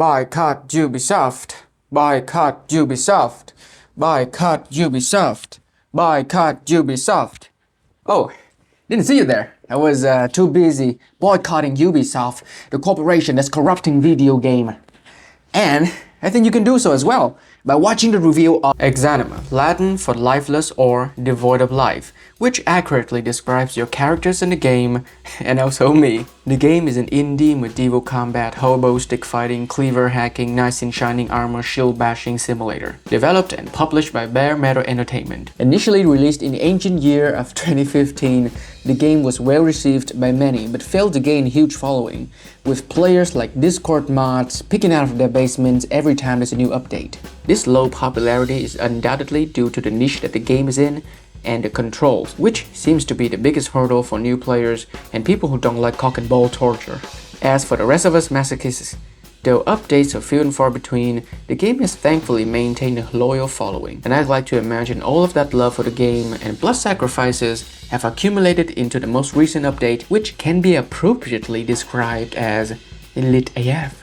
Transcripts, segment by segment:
Boycott Ubisoft. Boycott Ubisoft. Boycott Ubisoft. Boycott Ubisoft. Oh, didn't see you there. I was too busy boycotting Ubisoft, the corporation that's corrupting video game. And I think you can do so as well by watching the review of Exanima, Latin for lifeless or devoid of life, which accurately describes your characters in the game and also me. The game is an indie medieval combat, hobo stick fighting, cleaver hacking, knights in shining armor, shield bashing simulator. Developed and published by Bare Metal Entertainment. Initially released in the ancient year of 2015, the game was well received by many but failed to gain a huge following, with players like Discord mods picking out of their basements every time there's a new update. This low popularity is undoubtedly due to the niche that the game is in and the controls, which seems to be the biggest hurdle for new players and people who don't like cock and ball torture. As for the rest of us masochists, though updates are few and far between, the game has thankfully maintained a loyal following, and I'd like to imagine all of that love for the game and blood sacrifices have accumulated into the most recent update, which can be appropriately described as Elite AF.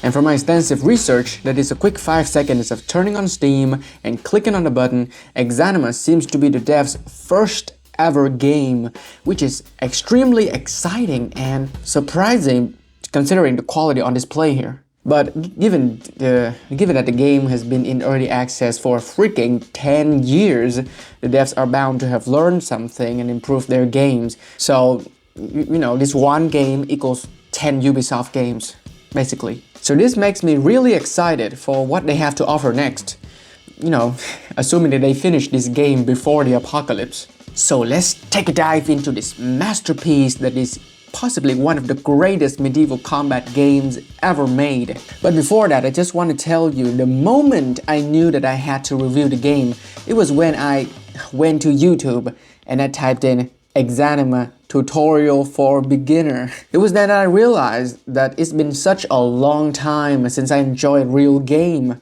And from my extensive research, that is a quick 5 seconds of turning on Steam and clicking on the button, Exanima seems to be the dev's first ever game, which is extremely exciting and surprising considering the quality on display here. But given that the game has been in early access for a freaking 10 years, the devs are bound to have learned something and improved their games. So, you know, this one game equals 10 Ubisoft games, basically. So this makes me really excited for what they have to offer next. You know, assuming that they finish this game before the apocalypse. So let's take a dive into this masterpiece that is possibly one of the greatest medieval combat games ever made. But before that, I just want to tell you, the moment I knew that I had to review the game, it was when I went to YouTube and I typed in Exanima tutorial for beginner. It was then I realized that it's been such a long time since I enjoyed a real game.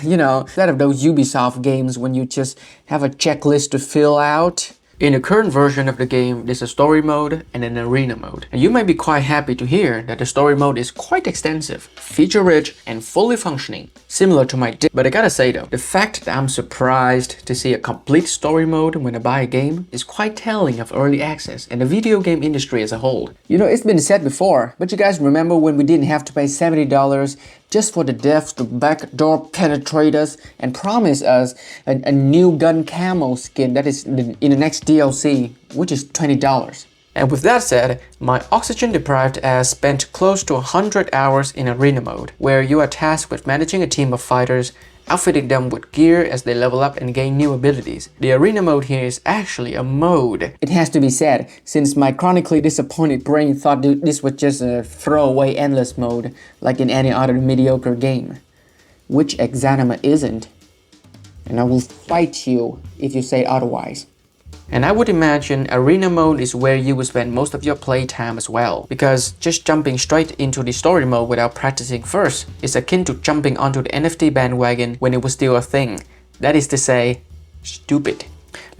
You know, instead of those Ubisoft games when you just have a checklist to fill out. In the current version of the game, there's a story mode and an arena mode. And you might be quite happy to hear that the story mode is quite extensive, feature-rich, and fully functioning, similar to my But I gotta say though, the fact that I'm surprised to see a complete story mode when I buy a game is quite telling of early access and the video game industry as a whole. You know, it's been said before, but you guys remember when we didn't have to pay $70 just for the devs to backdoor penetrate us and promise us a new gun camo skin that is in the next DLC, which is $20. And with that said, my oxygen-deprived ass spent close to 100 hours in arena mode, where you are tasked with managing a team of fighters, outfitting them with gear as they level up and gain new abilities. The arena mode here is actually a mode. It has to be said, since my chronically disappointed brain thought this was just a throwaway endless mode, like in any other mediocre game. Which Exanima isn't. And I will fight you if you say otherwise. And I would imagine arena mode is where you will spend most of your playtime as well, because just jumping straight into the story mode without practicing first is akin to jumping onto the NFT bandwagon when it was still a thing. That is to say, stupid.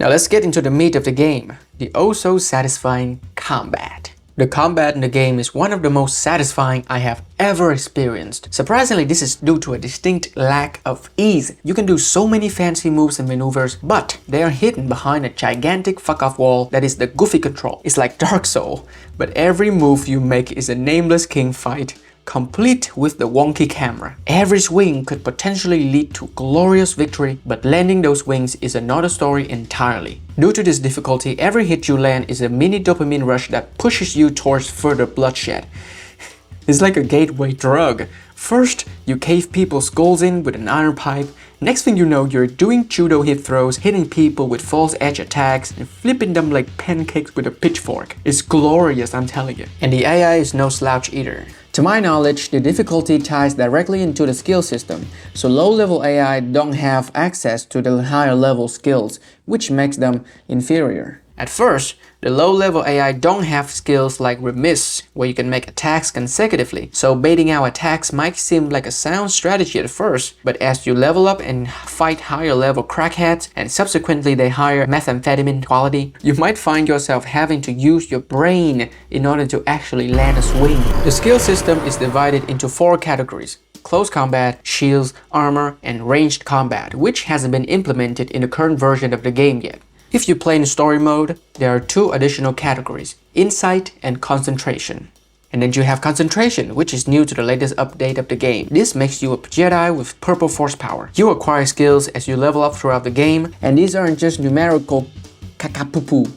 Now let's get into the meat of the game, the oh so satisfying combat. The combat in the game is one of the most satisfying I have ever experienced. Surprisingly, this is due to a distinct lack of ease. You can do so many fancy moves and maneuvers, but they are hidden behind a gigantic fuck-off wall that is the goofy control. It's like Dark Souls, but every move you make is a nameless king fight, complete with the wonky camera. Every swing could potentially lead to glorious victory, but landing those wings is another story entirely. Due to this difficulty, every hit you land is a mini dopamine rush that pushes you towards further bloodshed. It's like a gateway drug. First, you cave people's skulls in with an iron pipe. Next thing you know, you're doing judo hip throws, hitting people with false edge attacks, and flipping them like pancakes with a pitchfork. It's glorious, I'm telling you. And the AI is no slouch either. To my knowledge, the difficulty ties directly into the skill system, so low-level AI don't have access to the higher level skills, which makes them inferior. At first, the low-level AI don't have skills like remiss, where you can make attacks consecutively, so baiting out attacks might seem like a sound strategy at first, but as you level up and fight higher-level crackheads, and subsequently they higher methamphetamine quality, you might find yourself having to use your brain in order to actually land a swing. The skill system is divided into 4 categories: close combat, shields, armor, and ranged combat, which hasn't been implemented in the current version of the game yet. If you play in story mode, there are 2 additional categories, insight and concentration. And then you have concentration, which is new to the latest update of the game. This makes you a Jedi with purple force power. You acquire skills as you level up throughout the game, and these aren't just numerical kakapupu,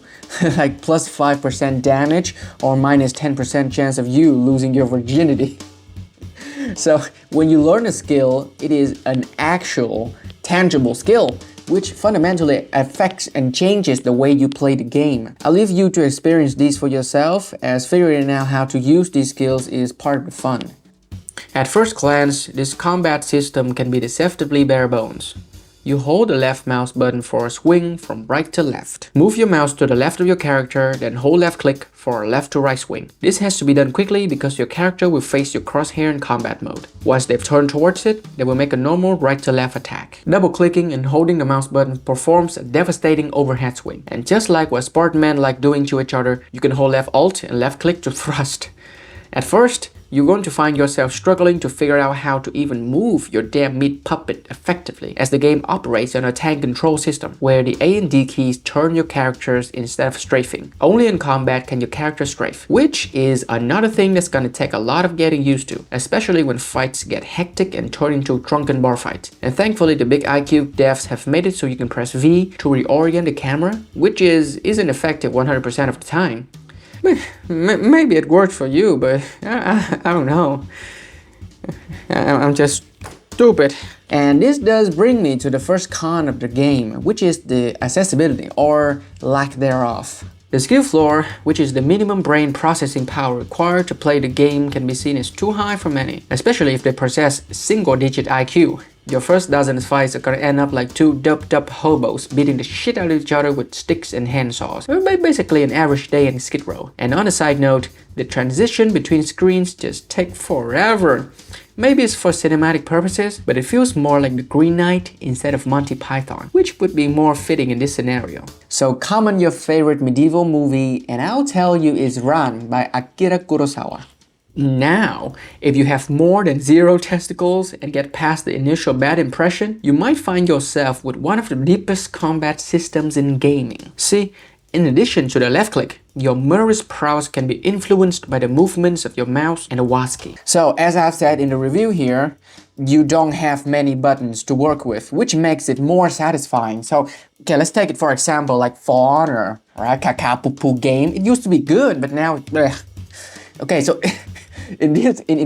like plus 5% damage or minus 10% chance of you losing your virginity. So when you learn a skill, it is an actual, tangible skill, which fundamentally affects and changes the way you play the game. I'll leave you to experience these for yourself, as figuring out how to use these skills is part of the fun. At first glance, this combat system can be deceptively bare bones. You hold the left mouse button for a swing from right to left. Move your mouse to the left of your character, then hold left click for a left to right swing. This has to be done quickly because your character will face your crosshair in combat mode. Once they've turned towards it, they will make a normal right to left attack. Double clicking and holding the mouse button performs a devastating overhead swing. And just like what Spartan men like doing to each other, you can hold left alt and left click to thrust. At first, you're going to find yourself struggling to figure out how to even move your damn meat puppet effectively, as the game operates on a tank control system, where the A and D keys turn your characters instead of strafing. Only in combat can your character strafe, which is another thing that's gonna take a lot of getting used to, especially when fights get hectic and turn into drunken bar fights. And thankfully the big IQ devs have made it so you can press V to reorient the camera, which isn't effective 100% of the time. Maybe it worked for you, but I don't know. I'm just stupid. And this does bring me to the first con of the game, which is the accessibility, or lack thereof. The skill floor, which is the minimum brain processing power required to play the game, can be seen as too high for many, especially if they possess single-digit IQ. Your first dozen fights are gonna end up like 2 doped-up hobos beating the shit out of each other with sticks and handsaws. Basically an average day in Skid Row. And on a side note, the transition between screens just take forever. Maybe it's for cinematic purposes, but it feels more like the Green Knight instead of Monty Python, which would be more fitting in this scenario. So comment your favorite medieval movie and I'll tell you it's Ran by Akira Kurosawa. Now, if you have more than 0 testicles and get past the initial bad impression, you might find yourself with one of the deepest combat systems in gaming. See, in addition to the left click, your murderous prowess can be influenced by the movements of your mouse and the WASD key. So as I've said in the review here, you don't have many buttons to work with, which makes it more satisfying. So, okay, let's take it for example like For Honor, right? Kakapupu game. It used to be good, but now, okay, so in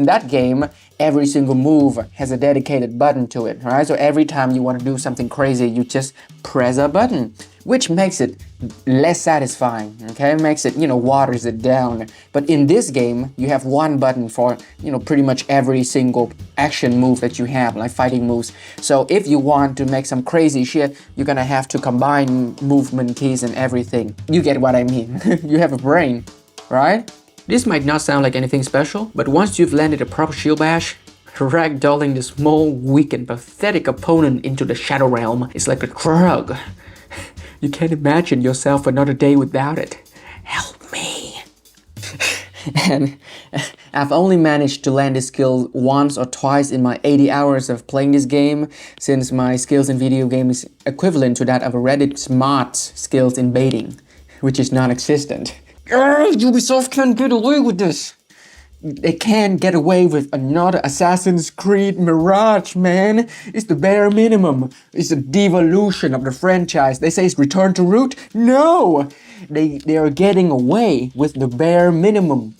that game, every single move has a dedicated button to it, right? So every time you want to do something crazy, you just press a button, which makes it less satisfying, okay? It makes it, waters it down. But in this game, you have one button for, pretty much every single action move that you have, like fighting moves. So if you want to make some crazy shit, you're gonna have to combine movement keys and everything. You get what I mean. You have a brain, right? This might not sound like anything special, but once you've landed a proper shield bash, ragdolling the small, weak and pathetic opponent into the Shadow Realm is like a drug. You can't imagine yourself another day without it. Help me. And I've only managed to land this skill once or twice in my 80 hours of playing this game, since my skills in video games is equivalent to that of a Reddit smart's skills in baiting, which is non-existent. Ubisoft can't get away with this. They can't get away with another Assassin's Creed Mirage, man. It's the bare minimum. It's a devolution of the franchise. They say it's return to root. No! They are getting away with the bare minimum.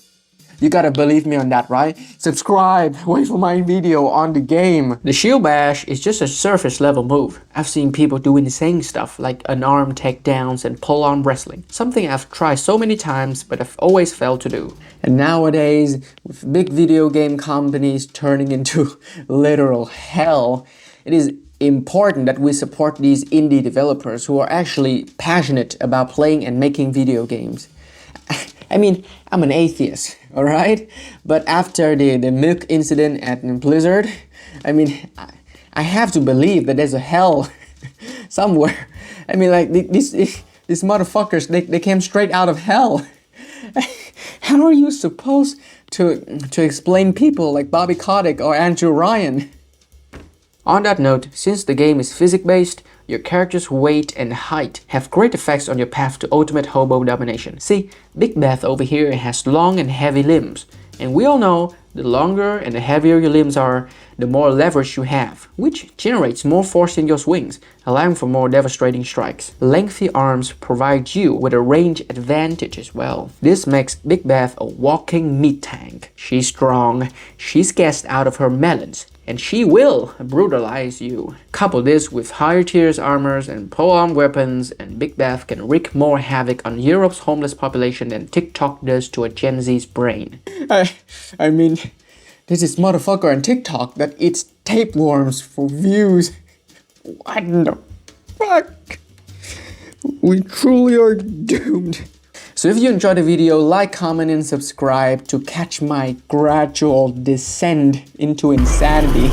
You gotta believe me on that, right? Subscribe, wait for my video on the game. The shield bash is just a surface level move. I've seen people do insane stuff like unarmed takedowns and pull-arm wrestling. Something I've tried so many times but I've always failed to do. And nowadays, with big video game companies turning into literal hell, it is important that we support these indie developers who are actually passionate about playing and making video games. I mean, I'm an atheist, alright? But after the milk incident at Blizzard, I mean, I have to believe that there's a hell somewhere. I mean, like, these motherfuckers, they came straight out of hell. How are you supposed to explain people like Bobby Kotick or Andrew Ryan? On that note, since the game is physics-based, your character's weight and height have great effects on your path to ultimate hobo domination. See, Big Beth over here has long and heavy limbs, and we all know the longer and the heavier your limbs are, the more leverage you have, which generates more force in your swings, allowing for more devastating strikes. Lengthy arms provide you with a range advantage as well. This makes Big Beth a walking meat tank. She's strong, she's gassed out of her melons, and she will brutalize you. Couple this with higher tiers armors and polearm weapons, and Big Beth can wreak more havoc on Europe's homeless population than TikTok does to a Gen Z's brain. I mean, this is motherfucker on TikTok that eats tapeworms for views. What the fuck? We truly are doomed. So if you enjoyed the video, like, comment, and subscribe to catch my gradual descent into insanity.